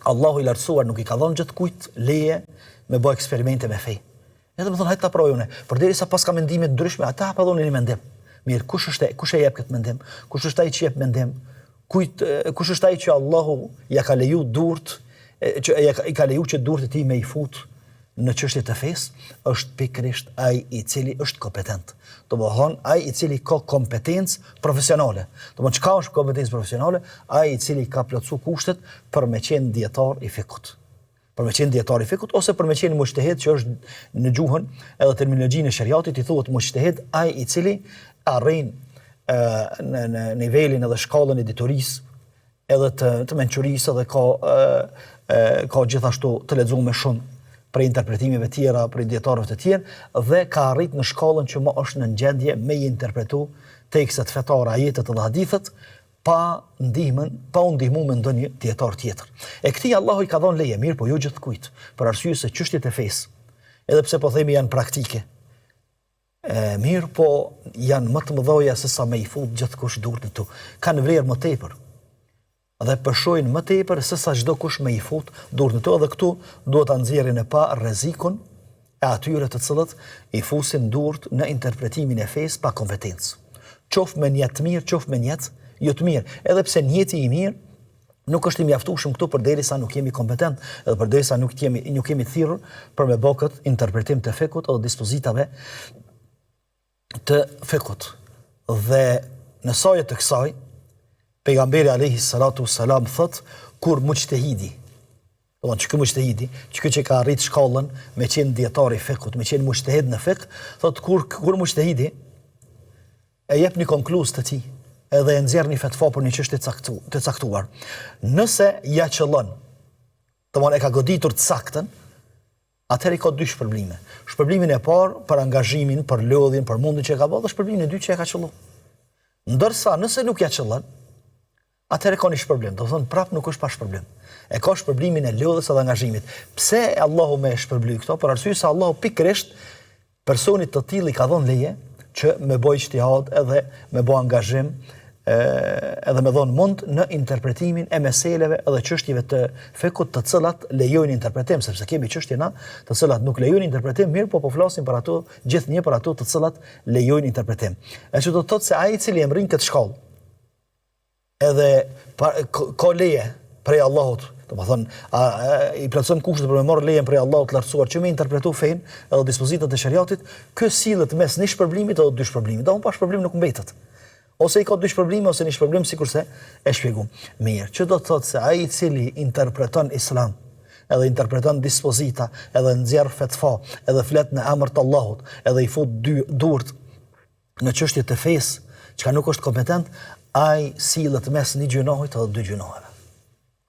Allahu i lartësuar nuk i ka dhënë gjithkujt leje me bë eksperimente me fe. Edhe më thonë hajtë ta provojune. Përderisa pas ka mendime të ndryshme, ata pa dhonin një mendim. Mirë, kush e jep këtë mendim? Kush është ai që jep mendim? Kush është ai që Allahu ja ka leju durt, që i ka leju që durt e tij me i fut në çështje të fesë, është pikërisht ai i cili është kompetent. Domethënë ai i cili ka kompetencë profesionale. Domethënë çka është kompetencë profesionale? Ai i cili ka plotësuar kushtet për me qenë dietar i fikut. Për me qenë dietar i fikut ose për me qenë mujtehid, që është në gjuhën edhe terminologjinë e shariatit i thuhet mujtehid ai i cili arrin në nivelin edhe shkallën e diturisë edhe të mençurisë edhe ka gjithashtu të lexuar më shumë për interpretimeve tjera, për dietarëve të tjerë dhe ka arrit në shkallën që më është në gjendje me i interpretu tekstet fetare, ajetet dhe hadithet pa u ndihmu me ndonjë dietar tjetër. E këtij Allahu i ka dhënë leje, mirë, po jo gjithkujt, për arsye se çështjet e fesë, edhe pse po themi janë praktike, mirë, po janë më të mëdha se sa me i fut gjithkush durt në tu. Kanë vlerë më tepër. Dhe përshojnë më tepër se sa çdo kush me i fut durt në to, dhe këtu duhet ta nxjerrin e pa rrezikun e atyre të cilët i fusin durt në interpretimin e fesë pa kompetencë. Qoftë me niyet të mirë, qoftë me niyet jo të mirë, edhe pse niyeti i mirë nuk është i mjaftueshëm këtu përderisa nuk jemi kompetent, edhe përderisa nuk jemi thirrur për me bë këtë interpretim të fekut ose dispozitave të fekut. Dhe në sajë të kësaj pejgamberi alayhi salatu wassalam thot kur mujtehidi, domethënë që ky mujtehidi, që ka arrit shkallën me qenë dietar i fekut, me qenë mujtehid në fek, thot kur mujtehidi e jep një konkluz të tij, edhe e nxjerr një fatva për një çështje të caktuar. Nëse ja qëllon, domethënë e ka goditur të saktën, atëherë ka dy shpërblime. Shpërblimin e parë për angazhimin, për lodhjen, për mundin që ka bërë, dhe shpërblimin e dytë që e ka qëlluar. Ndërsa nëse nuk ja qëllon, atëherë ka një shpërblim, do të thonë prap nuk është pa shpërblim. E ka shpërblimin e lodhjes dhe angazhimit. Pse Allahu më e shpërbly këto? Për arsye se Allahu pikërisht personit të tillë i ka dhënë leje që me bëj ijtihad edhe me bë angazhim edhe me dhënë mund në interpretimin e meseleve edhe çështjeve të fekut të cilat lejojnë interpretim, sepse kemi çështje na të cilat nuk lejojnë interpretim, mirë, po flasim për ato gjithnjë për ato të cilat lejojnë interpretim. E që do të thotë se ai i cili e mrin këtë shkallë edhe ka leje prej Allahut, domethënë i plotson kushtet për me marrë lejen prej Allahut të lartësuar që me interpretu fen edhe dispozitat e shariatit, ky sillet mes një shpërblimit edhe dy shpërblimit. Domethënë pa shpërblim nuk mbetet. Ose i ka dy shpërblime ose një shpërblim, sikurse e shpjegum. Mirë, që do të thotë se ai i cili interpreton Islam, edhe interpreton dispozita, edhe nxjerr fetva, edhe flet në emër të Allahut, edhe i fut durt në çështje të fesë, çka nuk është kompetent, ai sillet mes një gjunohit edhe dy gjunoheve.